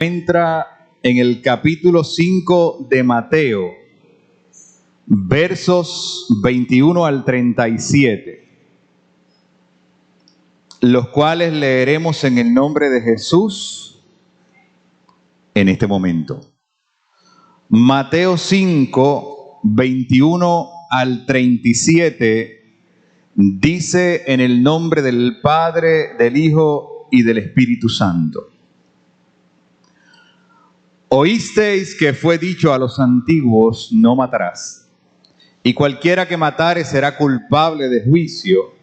entra en el capítulo 5 de Mateo, versos 21 al 37, los cuales leeremos en el nombre de Jesús en este momento. Mateo 5, 21 al 37, dice en el nombre del Padre, del Hijo y del Espíritu Santo. Oísteis que fue dicho a los antiguos, no matarás, y cualquiera que matare será culpable de juicio.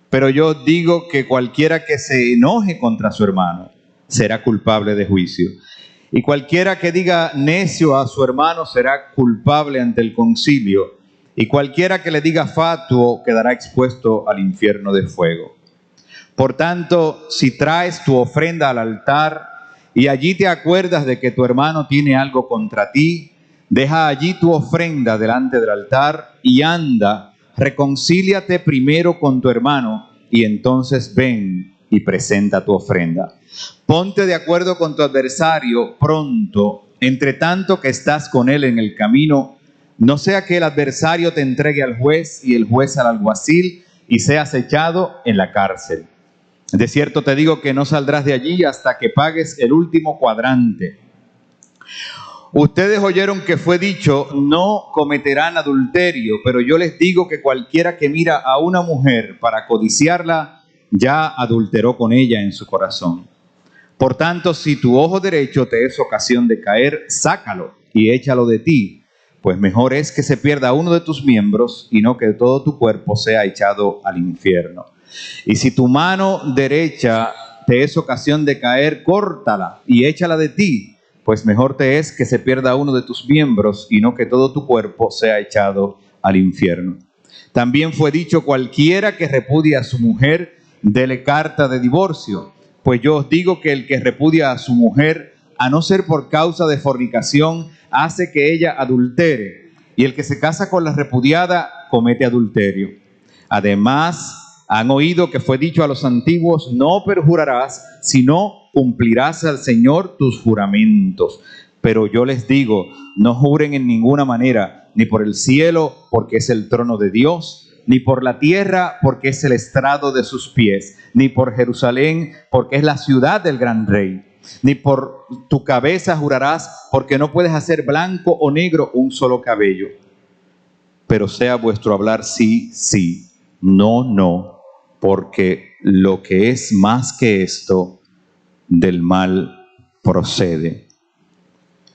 Pero yo digo que cualquiera que se enoje contra su hermano será culpable de juicio. Y cualquiera que diga necio a su hermano será culpable ante el concilio. Y cualquiera que le diga fatuo quedará expuesto al infierno de fuego. Por tanto, si traes tu ofrenda al altar y allí te acuerdas de que tu hermano tiene algo contra ti, deja allí tu ofrenda delante del altar y anda, reconcíliate primero con tu hermano y entonces ven y presenta tu ofrenda. Ponte de acuerdo con tu adversario pronto, entre tanto que estás con él en el camino, no sea que el adversario te entregue al juez y el juez al alguacil y seas echado en la cárcel. De cierto te digo que no saldrás de allí hasta que pagues el último cuadrante. Ustedes oyeron que fue dicho, no cometerán adulterio, pero yo les digo que cualquiera que mira a una mujer para codiciarla, ya adulteró con ella en su corazón. Por tanto, si tu ojo derecho te es ocasión de caer, sácalo y échalo de ti, pues mejor es que se pierda uno de tus miembros y no que todo tu cuerpo sea echado al infierno. Y si tu mano derecha te es ocasión de caer, córtala y échala de ti, pues mejor te es que se pierda uno de tus miembros y no que todo tu cuerpo sea echado al infierno. También fue dicho, cualquiera que repudie a su mujer, dele carta de divorcio. Pues yo os digo que el que repudia a su mujer, a no ser por causa de fornicación, hace que ella adultere. Y el que se casa con la repudiada, comete adulterio. Además, han oído que fue dicho a los antiguos, no perjurarás, sino cumplirás al Señor tus juramentos. Pero yo les digo, no juren en ninguna manera, ni por el cielo, porque es el trono de Dios, ni por la tierra, porque es el estrado de sus pies, ni por Jerusalén, porque es la ciudad del gran rey. Ni por tu cabeza jurarás, porque no puedes hacer blanco o negro un solo cabello. Pero sea vuestro hablar sí, sí, no, no, porque lo que es más que esto, del mal procede.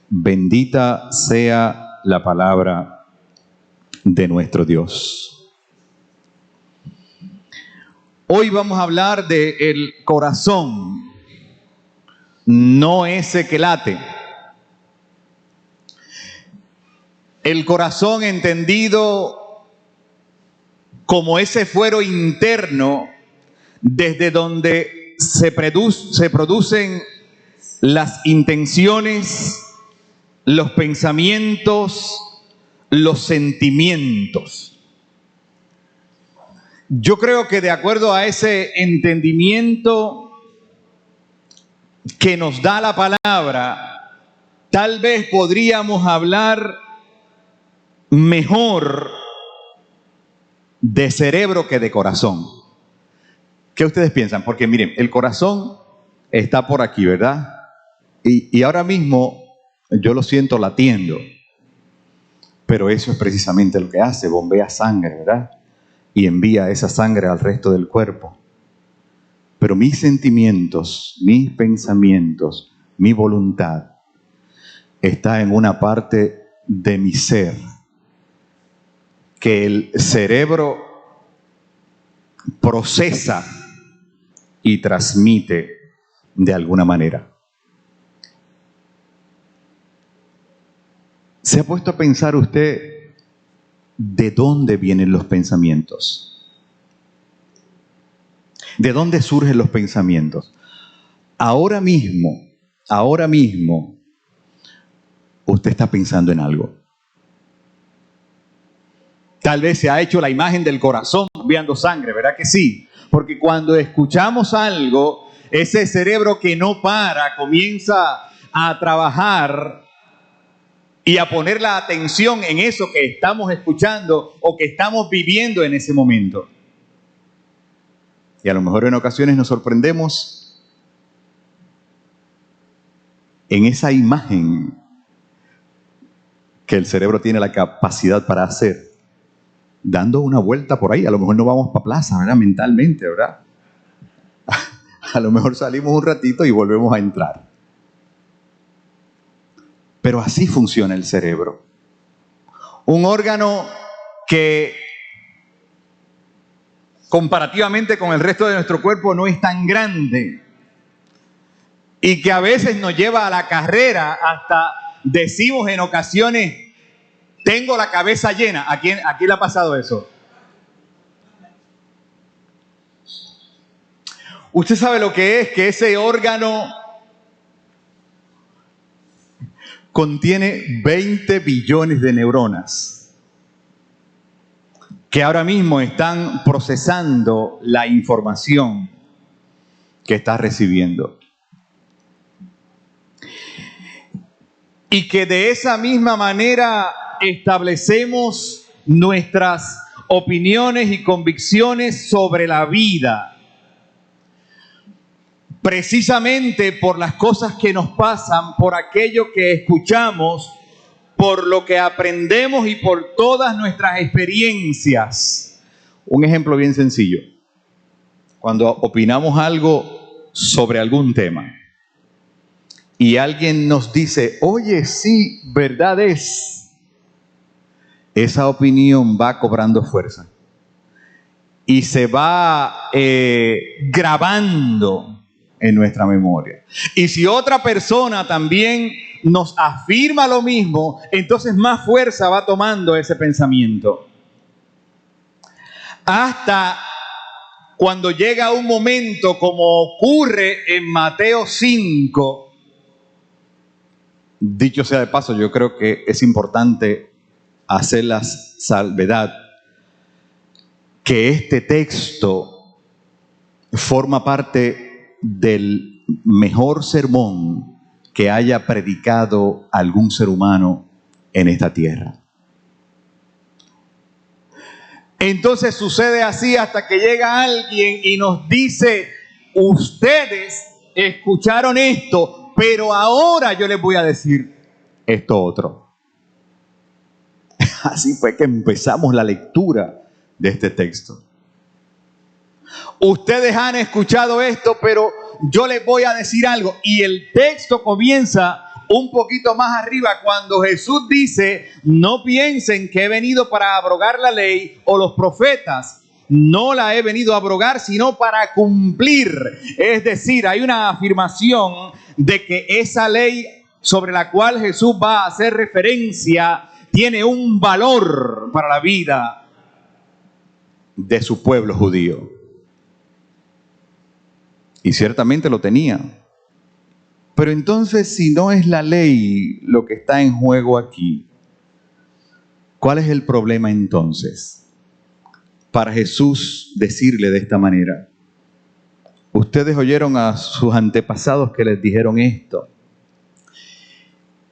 Bendita sea la palabra de nuestro Dios. Hoy vamos a hablar del corazón, no ese que late. El corazón entendido como ese fuero interno desde donde se producen las intenciones, los pensamientos, los sentimientos. Yo creo que de acuerdo a ese entendimiento que nos da la palabra, tal vez podríamos hablar mejor de cerebro que de corazón. ¿Qué ustedes piensan? Porque miren, el corazón está por aquí, ¿verdad? Y ahora mismo yo lo siento latiendo, pero eso es precisamente lo que hace, bombea sangre, ¿verdad? Y envía esa sangre al resto del cuerpo. Pero mis sentimientos, mis pensamientos, mi voluntad está en una parte de mi ser que el cerebro procesa y transmite de alguna manera. ¿Se ha puesto a pensar usted de dónde vienen los pensamientos? ¿De dónde surgen los pensamientos? Ahora mismo, usted está pensando en algo. Tal vez se ha hecho la imagen del corazón bombeando sangre, ¿verdad que sí? Porque cuando escuchamos algo, ese cerebro que no para comienza a trabajar y a poner la atención en eso que estamos escuchando o que estamos viviendo en ese momento. Y a lo mejor en ocasiones nos sorprendemos en esa imagen que el cerebro tiene la capacidad para hacer, dando una vuelta por ahí. A lo mejor no vamos para plaza, ¿verdad? Mentalmente, ¿verdad? A lo mejor salimos un ratito y volvemos a entrar. Pero así funciona el cerebro. Un órgano que comparativamente con el resto de nuestro cuerpo no es tan grande y que a veces nos lleva a la carrera, hasta decimos en ocasiones, tengo la cabeza llena. ¿A quién le ha pasado eso? Usted sabe lo que es que ese órgano contiene 20 billones de neuronas que ahora mismo están procesando la información que está recibiendo. Y que de esa misma manera establecemos nuestras opiniones y convicciones sobre la vida. Precisamente por las cosas que nos pasan, por aquello que escuchamos, por lo que aprendemos y por todas nuestras experiencias. Un ejemplo bien sencillo. Cuando opinamos algo sobre algún tema y alguien nos dice, oye, sí, verdad es, esa opinión va cobrando fuerza y se va grabando en nuestra memoria. Y si otra persona también nos afirma lo mismo, entonces más fuerza va tomando ese pensamiento. Hasta cuando llega un momento, como ocurre en Mateo 5, dicho sea de paso, yo creo que es importante hacer la salvedad que este texto forma parte del mejor sermón que haya predicado algún ser humano en esta tierra. Entonces sucede así hasta que llega alguien y nos dice, ustedes escucharon esto, pero ahora yo les voy a decir esto otro. Así fue que empezamos la lectura de este texto. Ustedes han escuchado esto, pero yo les voy a decir algo. Y el texto comienza un poquito más arriba cuando Jesús dice, no piensen que he venido para abrogar la ley o los profetas. No la he venido a abrogar, sino para cumplir. Es decir, hay una afirmación de que esa ley sobre la cual Jesús va a hacer referencia tiene un valor para la vida de su pueblo judío. Y ciertamente lo tenía. Pero entonces, si no es la ley lo que está en juego aquí, ¿cuál es el problema entonces? Para Jesús decirle de esta manera, ustedes oyeron a sus antepasados que les dijeron esto.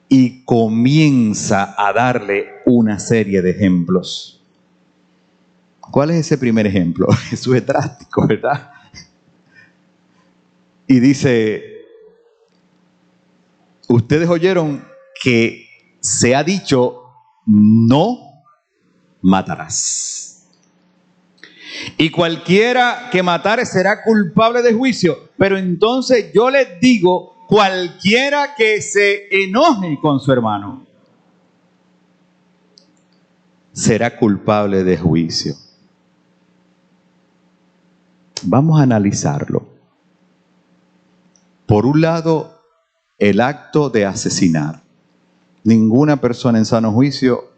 Y comienza a darle una serie de ejemplos. ¿Cuál es ese primer ejemplo? Jesús es drástico, ¿verdad? Y dice, ustedes oyeron que se ha dicho, no matarás. Y cualquiera que matare será culpable de juicio. Pero entonces yo les digo, cualquiera que se enoje con su hermano será culpable de juicio. Vamos a analizarlo. Por un lado, el acto de asesinar. Ninguna persona en sano juicio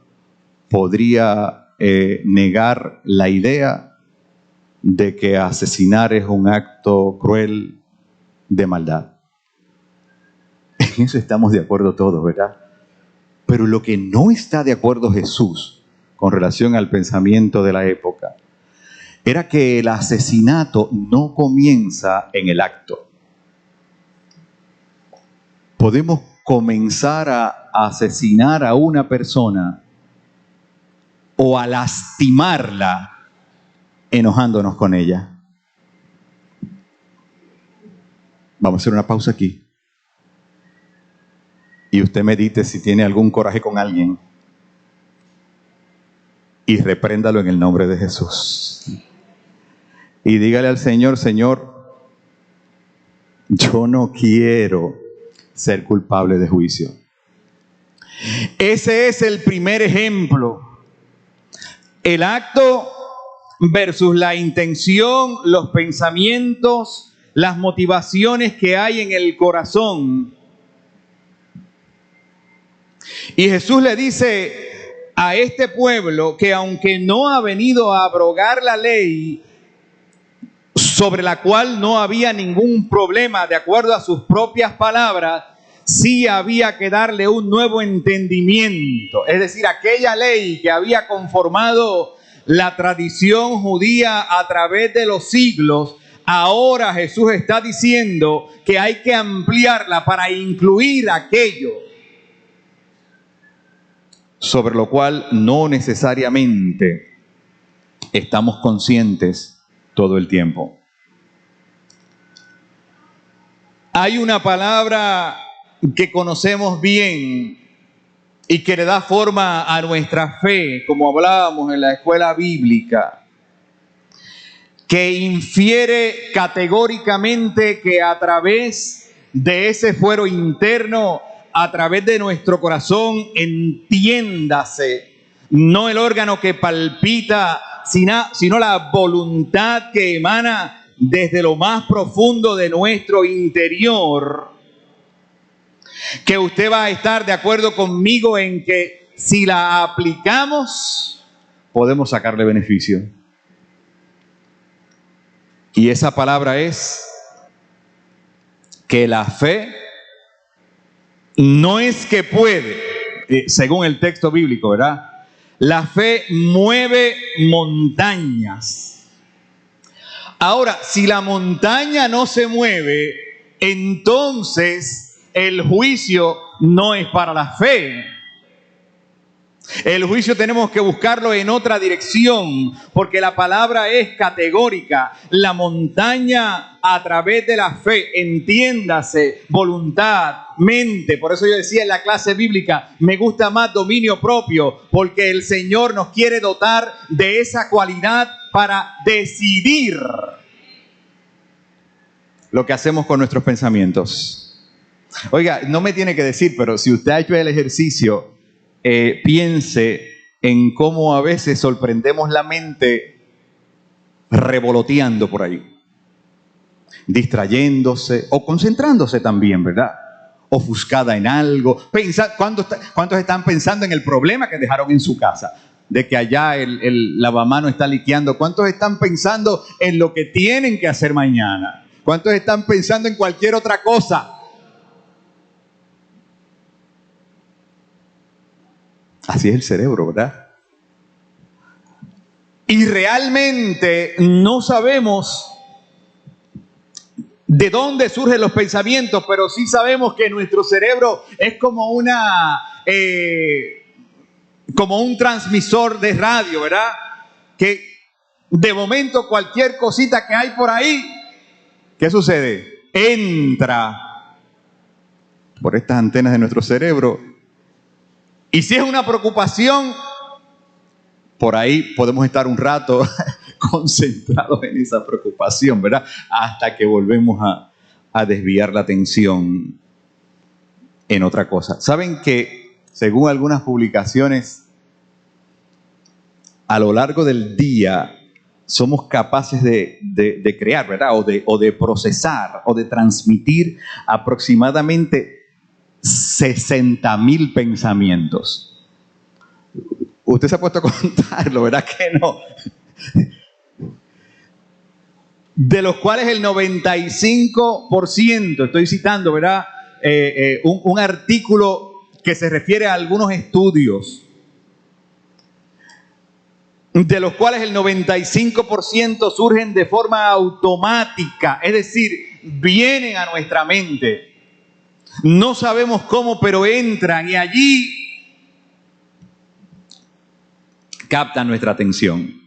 podría negar la idea de que asesinar es un acto cruel de maldad. En eso estamos de acuerdo todos, ¿verdad? Pero lo que no está de acuerdo Jesús con relación al pensamiento de la época era que el asesinato no comienza en el acto. Podemos comenzar a asesinar a una persona o a lastimarla enojándonos con ella. Vamos a hacer una pausa aquí. Y usted medite si tiene algún coraje con alguien. Y repréndalo en el nombre de Jesús. Y dígale al Señor, Señor, yo no quiero ser culpable de juicio. Ese es el primer ejemplo. El acto versus la intención, los pensamientos, las motivaciones que hay en el corazón. Y Jesús le dice a este pueblo que aunque no ha venido a abrogar la ley, sobre la cual no había ningún problema, de acuerdo a sus propias palabras, sí había que darle un nuevo entendimiento. Es decir, aquella ley que había conformado la tradición judía a través de los siglos, ahora Jesús está diciendo que hay que ampliarla para incluir aquello sobre lo cual no necesariamente estamos conscientes todo el tiempo. Hay una palabra que conocemos bien y que le da forma a nuestra fe, como hablábamos en la escuela bíblica, que infiere categóricamente que a través de ese fuero interno, a través de nuestro corazón, entiéndase, no el órgano que palpita, sino la voluntad que emana desde lo más profundo de nuestro interior, que usted va a estar de acuerdo conmigo en que si la aplicamos, podemos sacarle beneficio. Y esa palabra es que la fe no es que puede, según el texto bíblico, ¿verdad? La fe mueve montañas. Ahora, si la montaña no se mueve, entonces el juicio no es para la fe. El juicio tenemos que buscarlo en otra dirección, porque la palabra es categórica. La montaña a través de la fe, entiéndase, voluntad, mente. Por eso yo decía en la clase bíblica, me gusta más dominio propio, porque el Señor nos quiere dotar de esa cualidad para decidir lo que hacemos con nuestros pensamientos. Oiga, no me tiene que decir, pero si usted ha hecho el ejercicio, piense en cómo a veces sorprendemos la mente revoloteando por ahí, distrayéndose o concentrándose también, ¿verdad? Ofuscada en algo. ¿Cuántos están pensando en el problema que dejaron en su casa? De que allá el lavamanos está liqueando. ¿Cuántos están pensando en lo que tienen que hacer mañana? ¿Cuántos están pensando en cualquier otra cosa? Así es el cerebro, ¿verdad? Y realmente no sabemos de dónde surgen los pensamientos, pero sí sabemos que nuestro cerebro es como un transmisor de radio, ¿verdad? Que de momento cualquier cosita que hay por ahí, ¿qué sucede? Entra por estas antenas de nuestro cerebro. Y si es una preocupación, por ahí podemos estar un rato concentrados en esa preocupación, ¿verdad? Hasta que volvemos a desviar la atención en otra cosa. ¿Saben que, según algunas publicaciones, a lo largo del día somos capaces de crear, ¿verdad? O de procesar o de transmitir aproximadamente 60,000 pensamientos? Usted se ha puesto a contarlo, ¿verdad que no? De los cuales el 95%, estoy citando, ¿verdad? Un artículo que se refiere a algunos estudios, de los cuales el 95% surgen de forma automática, es decir, vienen a nuestra mente. No sabemos cómo, pero entran y allí captan nuestra atención.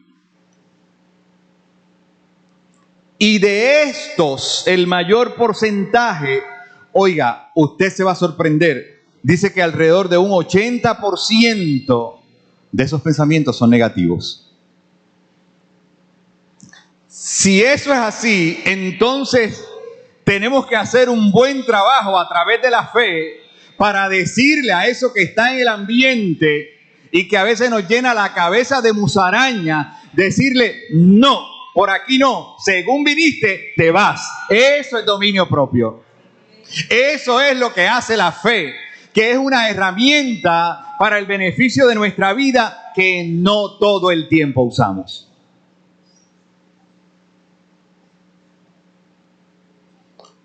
Y de estos, el mayor porcentaje, oiga, usted se va a sorprender, dice que alrededor de un 80% de esos pensamientos son negativos. Si eso es así, entonces tenemos que hacer un buen trabajo a través de la fe para decirle a eso que está en el ambiente y que a veces nos llena la cabeza de musaraña, decirle no, por aquí no, según viniste, te vas. Eso es dominio propio. Eso es lo que hace la fe, que es una herramienta para el beneficio de nuestra vida que no todo el tiempo usamos.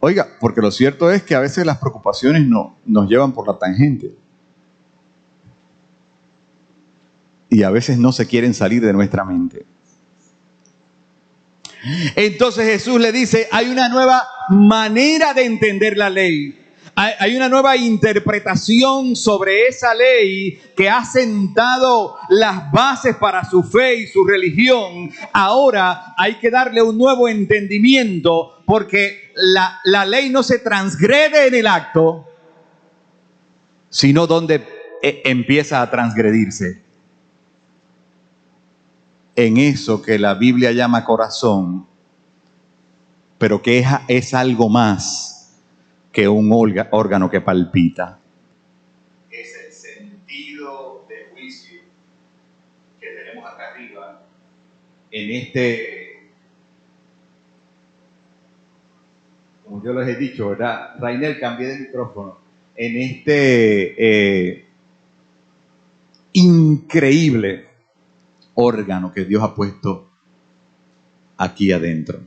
Oiga, porque lo cierto es que a veces las preocupaciones nos llevan por la tangente. Y a veces no se quieren salir de nuestra mente. Entonces Jesús le dice, hay una nueva manera de entender la ley. Hay una nueva interpretación sobre esa ley que ha sentado las bases para su fe y su religión. Ahora hay que darle un nuevo entendimiento porque la ley no se transgrede en el acto, sino donde empieza a transgredirse. En eso que la Biblia llama corazón, pero que es algo más que un órgano que palpita. Es el sentido de juicio que tenemos acá arriba, como yo les he dicho, ¿verdad? Rainer, cambié de micrófono. En increíble órgano que Dios ha puesto aquí adentro.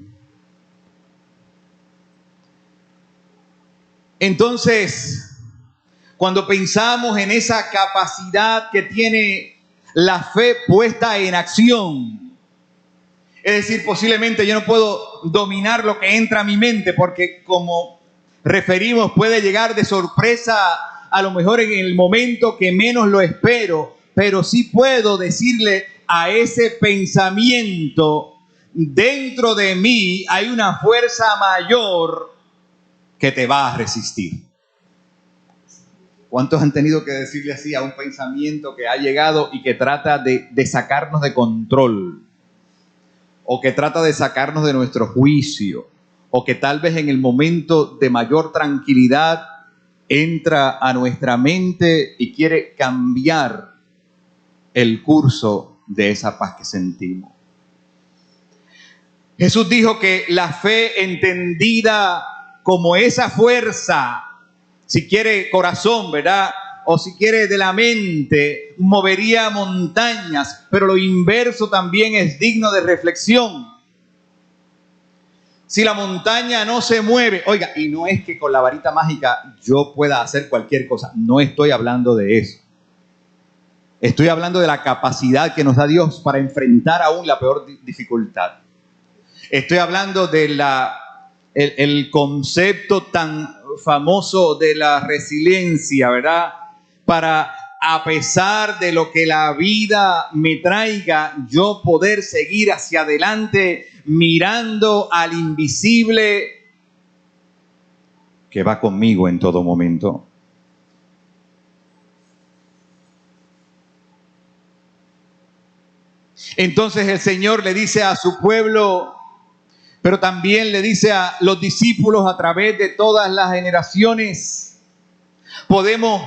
Entonces, cuando pensamos en esa capacidad que tiene la fe puesta en acción, es decir, posiblemente yo no puedo dominar lo que entra a mi mente porque, como referimos, puede llegar de sorpresa a lo mejor en el momento que menos lo espero, pero sí puedo decirle a ese pensamiento, dentro de mí hay una fuerza mayor que te va a resistir. ¿Cuántos han tenido que decirle así a un pensamiento que ha llegado y que trata de sacarnos de control? O que trata de sacarnos de nuestro juicio, o que tal vez en el momento de mayor tranquilidad entra a nuestra mente y quiere cambiar el curso de esa paz que sentimos. Jesús dijo que la fe entendida como esa fuerza, si quiere corazón, ¿verdad? O si quiere de la mente, movería montañas, pero lo inverso también es digno de reflexión. Si la montaña no se mueve, oiga, y no es que con la varita mágica yo pueda hacer cualquier cosa, no estoy hablando de eso. Estoy hablando de la capacidad que nos da Dios para enfrentar aún la peor dificultad. Estoy hablando de el concepto tan famoso de la resiliencia, ¿verdad? Para, a pesar de lo que la vida me traiga, yo poder seguir hacia adelante mirando al invisible que va conmigo en todo momento. Entonces el Señor le dice a su pueblo, pero también le dice a los discípulos a través de todas las generaciones, podemos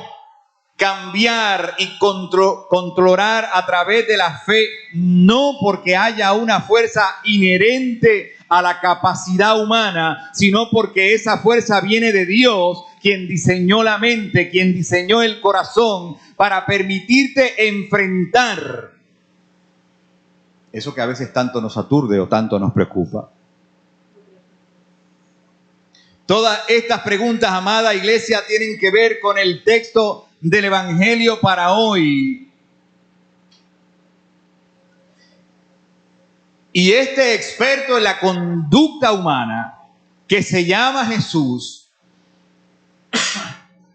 cambiar y controlar a través de la fe, no porque haya una fuerza inherente a la capacidad humana, sino porque esa fuerza viene de Dios, quien diseñó la mente, quien diseñó el corazón para permitirte enfrentar eso que a veces tanto nos aturde o tanto nos preocupa. Todas estas preguntas, amada iglesia, tienen que ver con el texto del Evangelio para hoy. Y este experto en la conducta humana, que se llama Jesús,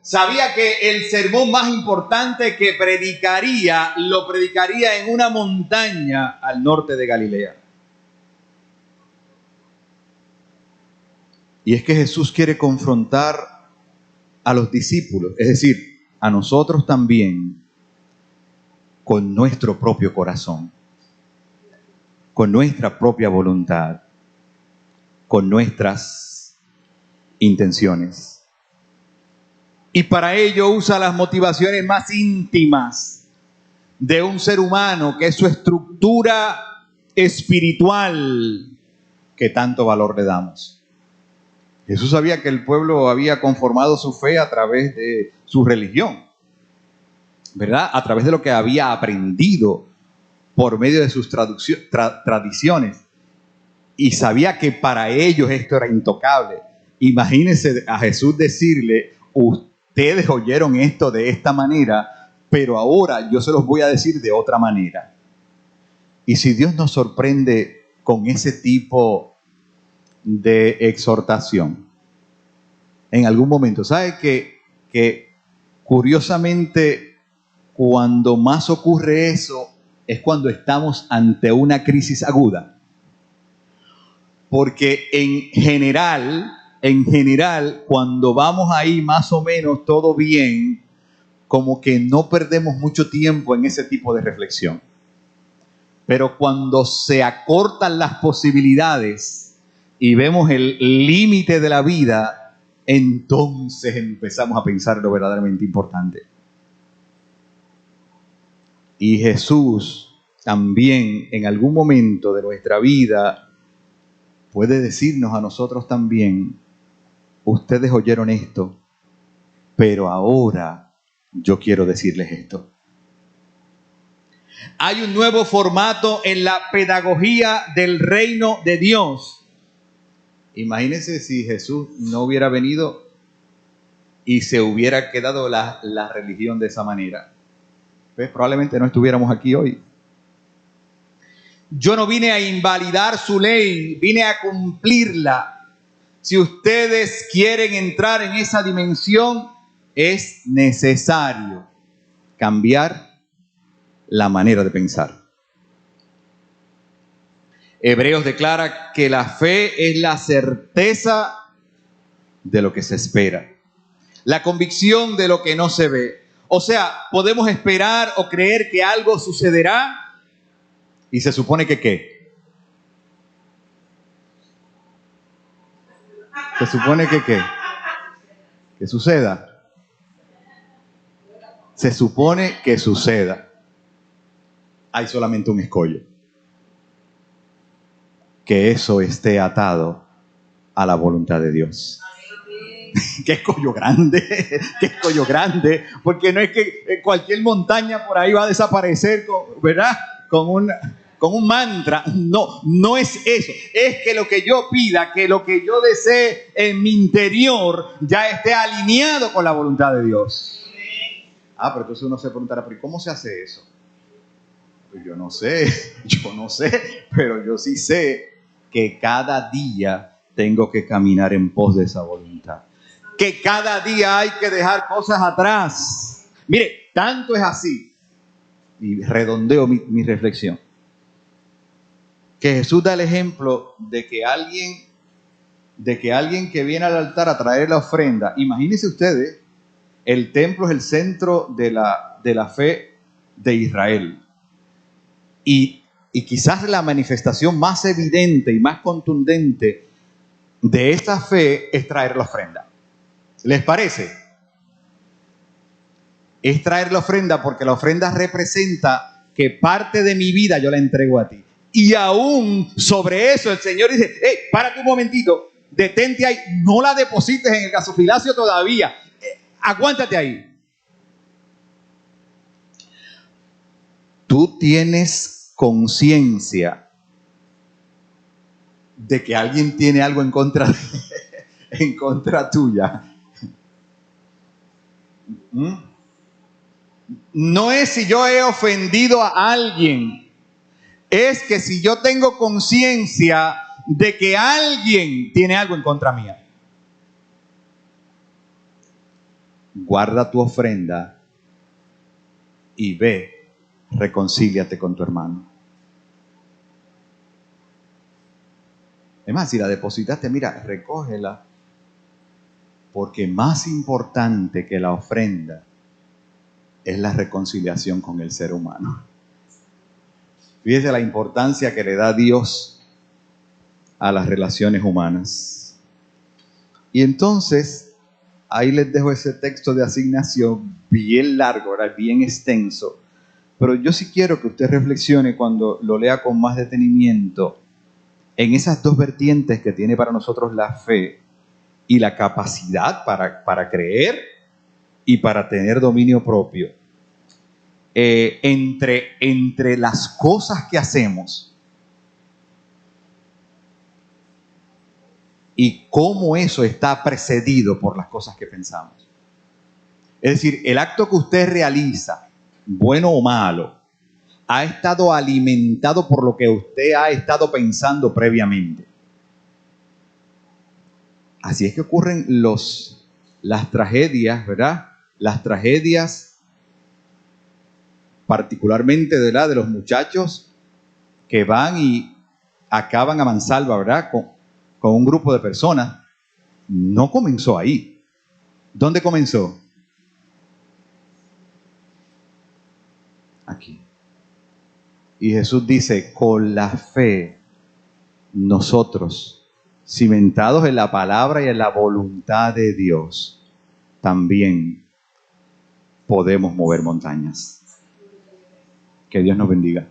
sabía que el sermón más importante que predicaría, lo predicaría en una montaña al norte de Galilea. Y es que Jesús quiere confrontar a los discípulos, es decir, a nosotros también, con nuestro propio corazón, con nuestra propia voluntad, con nuestras intenciones. Y para ello usa las motivaciones más íntimas de un ser humano, que es su estructura espiritual, que tanto valor le damos. Jesús sabía que el pueblo había conformado su fe a través de su religión, ¿verdad? A través de lo que había aprendido por medio de sus tradiciones. Y sabía que para ellos esto era intocable. Imagínense a Jesús decirle: ustedes oyeron esto de esta manera, pero ahora yo se los voy a decir de otra manera. Y si Dios nos sorprende con ese tipo de exhortación, en algún momento, ¿sabe que curiosamente cuando más ocurre eso es cuando estamos ante una crisis aguda? Porque en general, cuando vamos ahí más o menos todo bien, como que no perdemos mucho tiempo en ese tipo de reflexión. Pero cuando se acortan las posibilidades y vemos el límite de la vida, entonces empezamos a pensar lo verdaderamente importante. Y Jesús también en algún momento de nuestra vida puede decirnos a nosotros también: ustedes oyeron esto, pero ahora yo quiero decirles esto. Hay un nuevo formato en la pedagogía del reino de Dios. Imagínense si Jesús no hubiera venido y se hubiera quedado la religión de esa manera. Pues probablemente no estuviéramos aquí hoy. Yo no vine a invalidar su ley, vine a cumplirla. Si ustedes quieren entrar en esa dimensión, es necesario cambiar la manera de pensar. Hebreos declara que la fe es la certeza de lo que se espera, la convicción de lo que no se ve. O sea, podemos esperar o creer que algo sucederá y se supone que ¿qué? Se supone que ¿qué? Que suceda. Se supone que suceda. Hay solamente un escollo: que eso esté atado a la voluntad de Dios. Qué escollo grande, qué escollo grande, porque no es que cualquier montaña por ahí va a desaparecer, ¿verdad? Con un mantra. No es eso. Es que lo que yo pida, que lo que yo desee en mi interior ya esté alineado con la voluntad de Dios. Pero entonces uno se preguntará: ¿pero cómo se hace eso? Pues yo no sé, pero yo sí sé que cada día tengo que caminar en pos de esa voluntad. Que cada día hay que dejar cosas atrás. Mire, tanto es así, y redondeo mi reflexión, que Jesús da el ejemplo de que alguien que viene al altar a traer la ofrenda, imagínense ustedes, el templo es el centro de la fe de Israel. Y quizás la manifestación más evidente y más contundente de esta fe es traer la ofrenda. ¿Les parece? Es traer la ofrenda porque la ofrenda representa que parte de mi vida yo la entrego a ti. Y aún sobre eso el Señor dice: párate un momentito, detente ahí, no la deposites en el gasofilacio todavía, aguántate ahí. Tú tienes conciencia de que alguien tiene algo en contra tuya. No es si yo he ofendido a alguien, es que si yo tengo conciencia de que alguien tiene algo en contra mía. guarda tu ofrenda y ve, reconcíliate con tu hermano. Es más, si la depositaste, mira, recógela, porque más importante que la ofrenda es la reconciliación con el ser humano. Fíjese la importancia que le da Dios a las relaciones humanas. Y entonces, ahí les dejo ese texto de asignación bien largo, ¿verdad? Bien extenso. Pero yo sí quiero que usted reflexione cuando lo lea con más detenimiento en esas dos vertientes que tiene para nosotros la fe y la capacidad para creer y para tener dominio propio. Entre las cosas que hacemos y cómo eso está precedido por las cosas que pensamos. Es decir, el acto que usted realiza, bueno o malo, ha estado alimentado por lo que usted ha estado pensando previamente. Así es que ocurren las tragedias, ¿verdad? Las tragedias, particularmente de los muchachos que van y acaban a mansalva, ¿verdad? Con un grupo de personas. No comenzó ahí. ¿Dónde comenzó? Aquí. Y Jesús dice, con la fe, nosotros, cimentados en la palabra y en la voluntad de Dios, también podemos mover montañas. Que Dios nos bendiga.